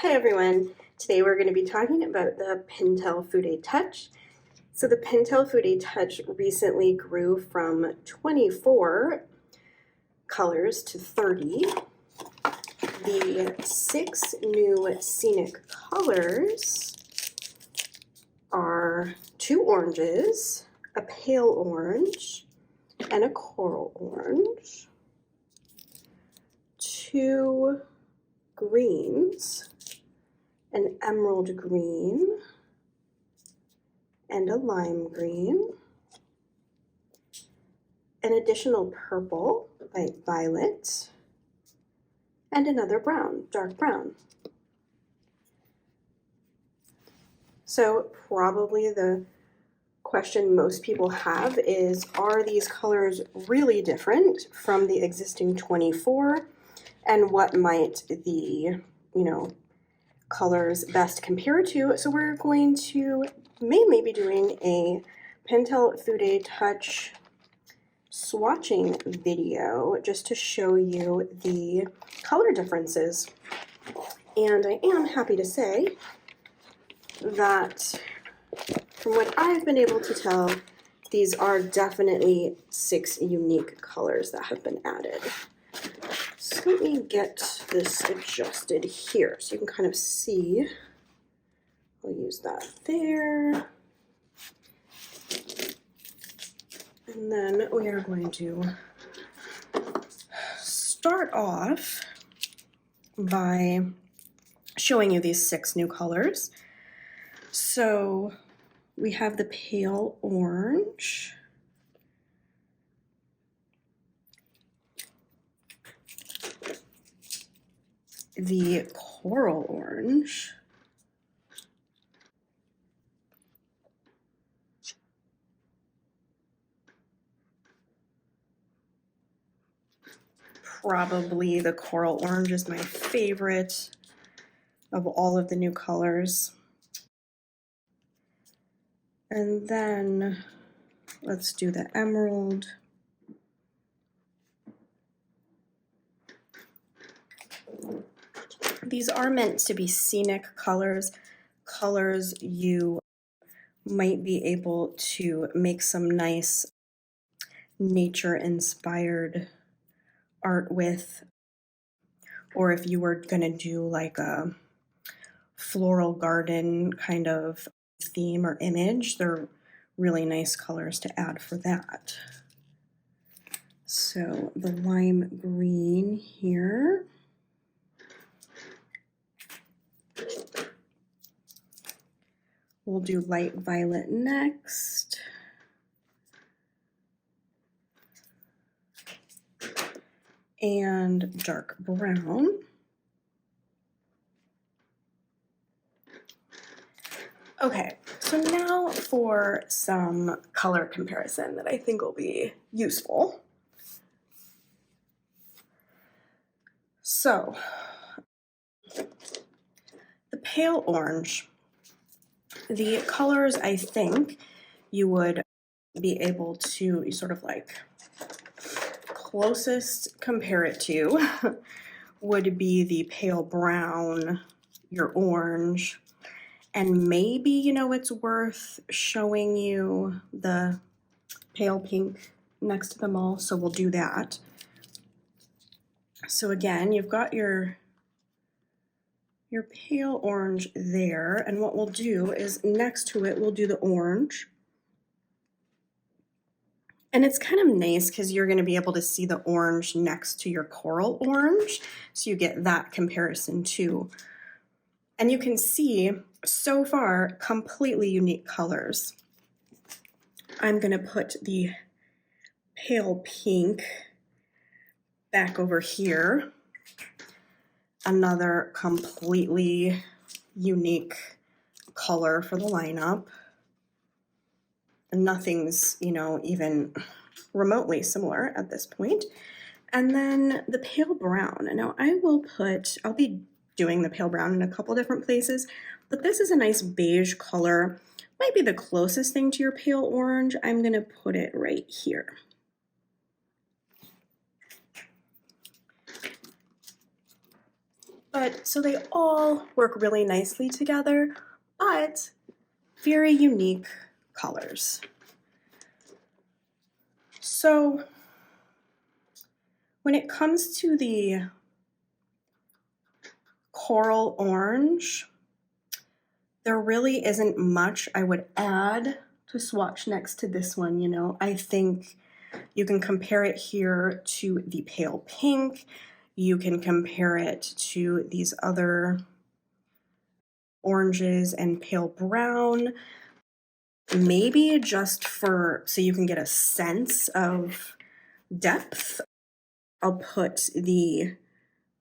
Hi everyone, today we're going to be talking about the Pentel Fude Touch. So the Pentel Fude Touch recently grew from 24 colors to 30. The 6 new Scenic colors are 2 oranges, a pale orange, and a coral orange, 2 greens, an emerald green, and a lime green, an additional purple, light violet, and another brown, dark brown. So probably the question most people have is, are these colors really different from the existing 24? And what might the, colors best compare to? So we're going to mainly be doing a Pentel Fude Touch swatching video just to show you the color differences. And I am happy to say that from what I've been able to tell, these are definitely 6 unique colors that have been added. So let me get this adjusted here so you can kind of see. I'll use that there. And then we are going to start off by showing you these 6 new colors. So we have the pale orange, the coral orange, probably the coral orange is my favorite of all of the new colors. And then let's do the emerald. These are meant to be scenic colors, colors you might be able to make some nice nature-inspired art with, or if you were going to do like a floral garden kind of theme or image, they're really nice colors to add for that. So the lime green here. We'll do light violet next. And dark brown. Okay, so now for some color comparison that I think will be useful. So, the pale orange, the colors I think you would be able to sort of like closest compare it to would be the pale brown, your orange, and maybe, it's worth showing you the pale pink next to them all, so we'll do that. So again, you've got your pale orange there, and what we'll do is next to it, we'll do the orange. And it's kind of nice because you're going to be able to see the orange next to your coral orange, so you get that comparison too. And you can see, so far, completely unique colors. I'm going to put the pale pink back over here. Another completely unique color for the lineup. Nothing's, even remotely similar at this point. And then the pale brown. Now I'll be doing the pale brown in a couple different places, but this is a nice beige color. Might be the closest thing to your pale orange. I'm going to put it right here. But so they all work really nicely together, but very unique colors. So when it comes to the coral orange, there really isn't much I would add to swatch next to this one, you know. I think you can compare it here to the pale pink. You can compare it to these other oranges and pale brown. Maybe just so you can get a sense of depth, I'll put the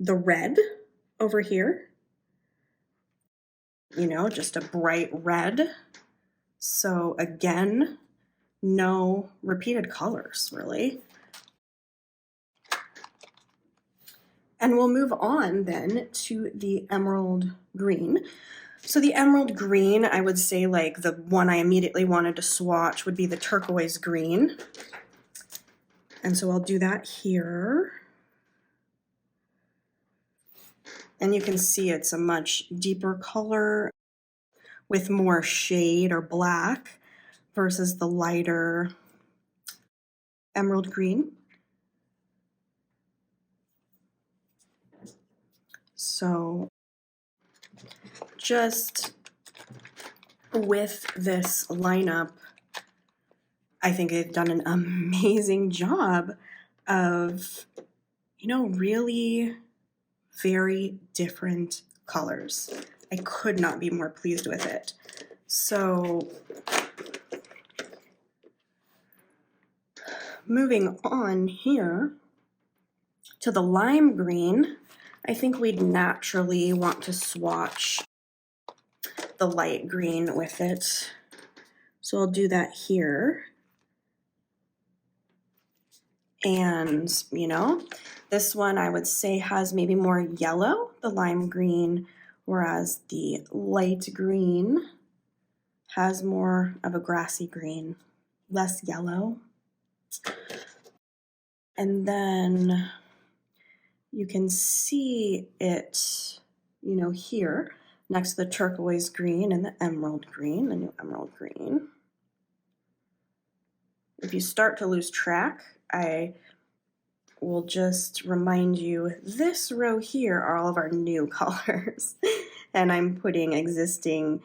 red over here. You know, just a bright red. So again, no repeated colors really. And we'll move on then to the emerald green. So the emerald green, I would say like the one I immediately wanted to swatch would be the turquoise green. And so I'll do that here. And you can see it's a much deeper color with more shade or black versus the lighter emerald green. So just with this lineup, I think they've done an amazing job of, you know, really very different colors. I could not be more pleased with it. So moving on here to the lime green, I think we'd naturally want to swatch the light green with it. So I'll do that here. And, you know, this one I would say has maybe more yellow, the lime green, whereas the light green has more of a grassy green, less yellow. And then you can see it, you know, here next to the turquoise green and the emerald green, the new emerald green. If you start to lose track, I will just remind you this row here are all of our new colors. And I'm putting existing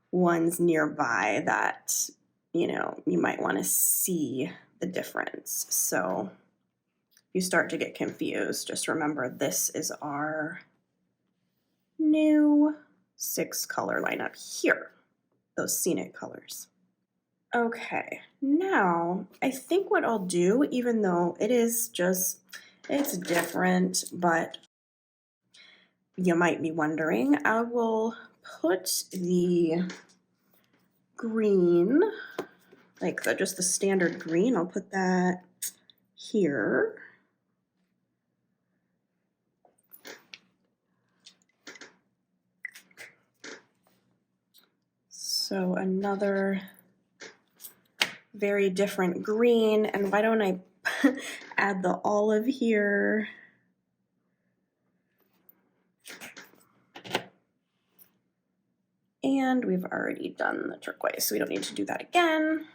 ones nearby that, you know, you might want to see the difference. So if you start to get confused, just remember this is our new 6 color lineup here, those Scenic colors. Okay, now I think what I'll do, even though it is just, it's different, but you might be wondering, I will put the green, like just the standard green, I'll put that here. So another very different green, and why don't I add the olive here? And we've already done the turquoise, so we don't need to do that again.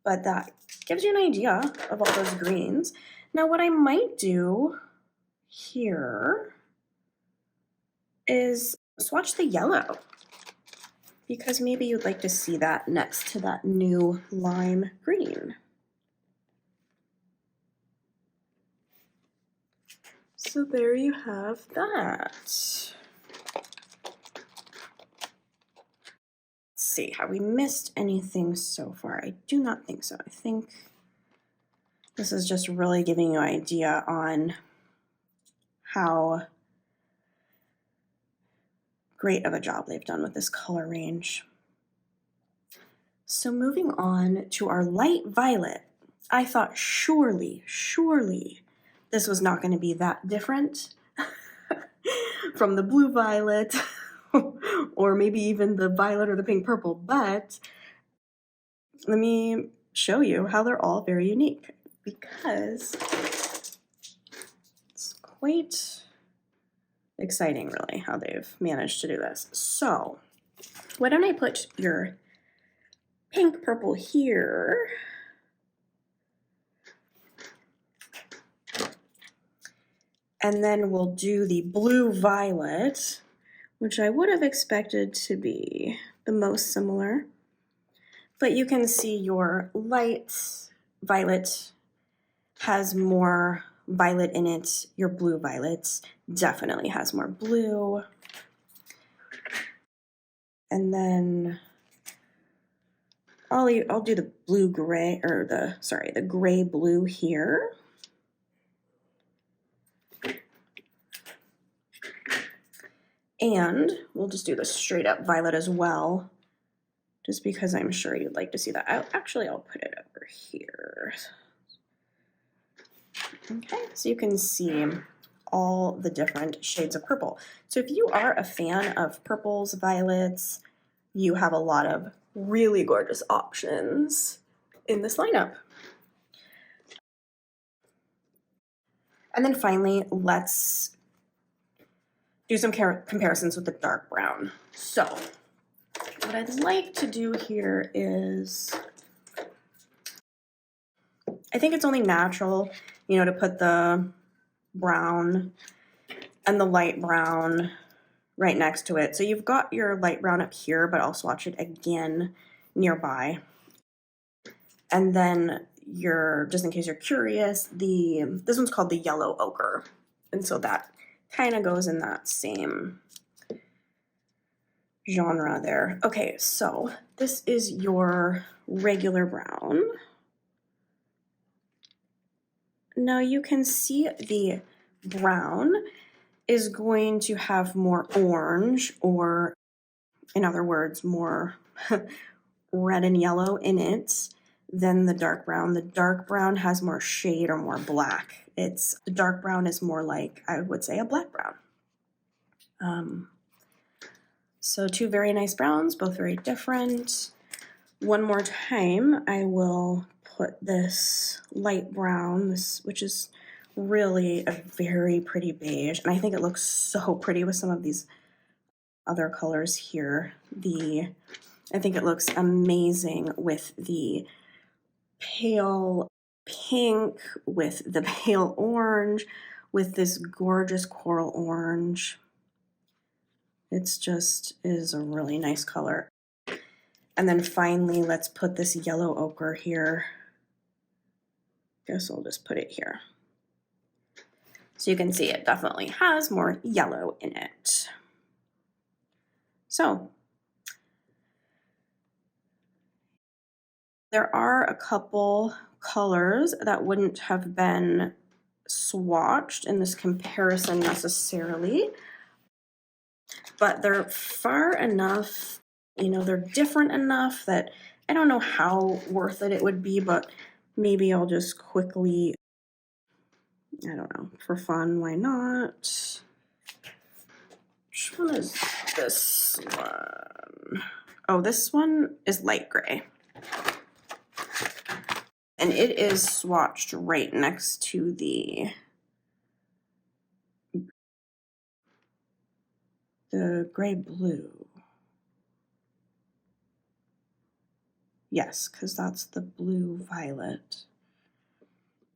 But that gives you an idea of all those greens. Now what I might do here is swatch the yellow, because maybe you'd like to see that next to that new lime green. So there you have that. Let's see, have we missed anything so far? I do not think so. I think this is just really giving you an idea on how great of a job they've done with this color range. So moving on to our light violet, I thought surely this was not going to be that different from the blue violet or maybe even the violet or the pink purple, but let me show you how they're all very unique, because it's quite exciting, really, how they've managed to do this. So why don't I put your pink purple here, and then we'll do the blue violet, which I would have expected to be the most similar. But you can see your light violet has more violet in it. Your blue violet definitely has more blue. And then I'll do the blue gray, or the gray blue here. And we'll just do the straight up violet as well, just because I'm sure you'd like to see that. I'll put it over here. Okay, so you can see all the different shades of purple. So if you are a fan of purples, violets, you have a lot of really gorgeous options in this lineup. And then finally, let's do some comparisons with the dark brown. So what I'd like to do here is, I think it's only natural, you know, to put the brown and the light brown right next to it. So you've got your light brown up here, but I'll swatch it again nearby. And then just in case you're curious, this one's called the yellow ochre. And so that kind of goes in that same genre there. Okay, so this is your regular brown. Now you can see the brown is going to have more orange, or in other words, more red and yellow in it than the dark brown. The dark brown has more shade or more black. The dark brown is more like, I would say, a black brown. So two very nice browns, both very different. One more time, I will put this light brown, which is really a very pretty beige, and I think it looks so pretty with some of these other colors here. I think it looks amazing with the pale pink, with the pale orange, with this gorgeous coral orange. It's just is a really nice color. And then finally, let's put this yellow ochre here. Guess I'll just put it here. So you can see it definitely has more yellow in it. So there are a couple colors that wouldn't have been swatched in this comparison necessarily, but they're far enough, you know, they're different enough that I don't know how worth it would be, but maybe I'll just quickly, I don't know, for fun, why not? Which one is this one? Oh, this one is light gray. And it is swatched right next to the gray blue. Yes, because that's the blue violet.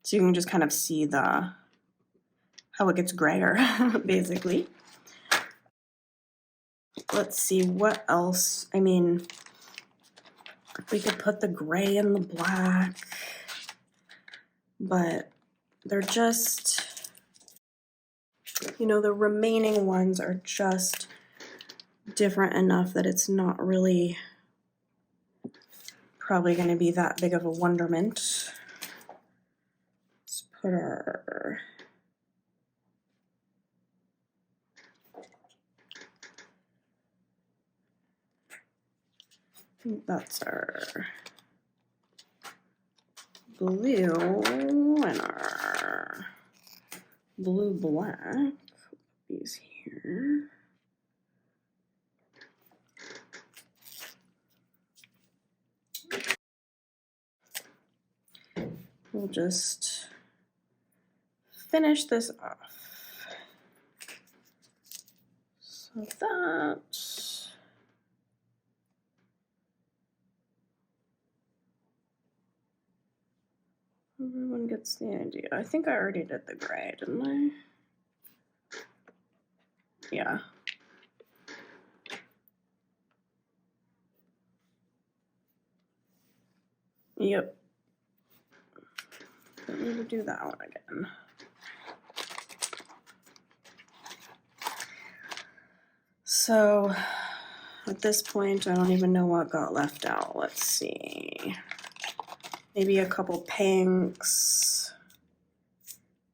So you can just kind of see how it gets grayer, basically. Let's see what else. I mean, we could put the gray and the black, but they're just, you know, the remaining ones are just different enough that it's not really probably going to be that big of a wonderment. Let's put our that's our blue and our blue black. Put these here. We'll just finish this off. like that. Everyone gets the idea. I think I already did the gray, didn't I? Yeah. Yep. Don't need to do that one again. So at this point, I don't even know what got left out. Let's see. Maybe a couple pinks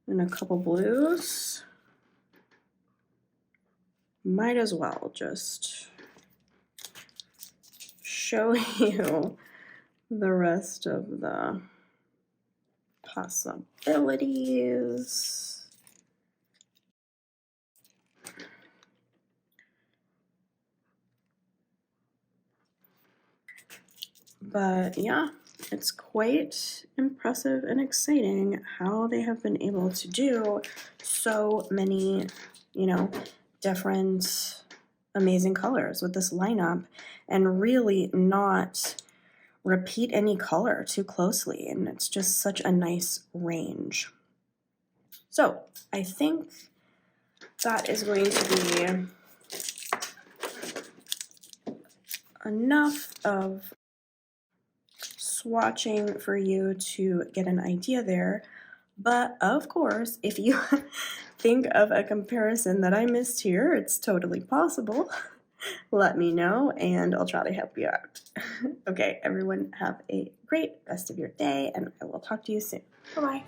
and a couple blues. Might as well just show you the rest of the possibilities. But yeah, it's quite impressive and exciting how they have been able to do so many, you know, different amazing colors with this lineup and really not repeat any color too closely. And it's just such a nice range. So I think that is going to be enough of swatching for you to get an idea there. But of course, if you think of a comparison that I missed here, it's totally possible. Let me know and I'll try to help you out. Okay, everyone have a great rest of your day and I will talk to you soon. Bye-bye.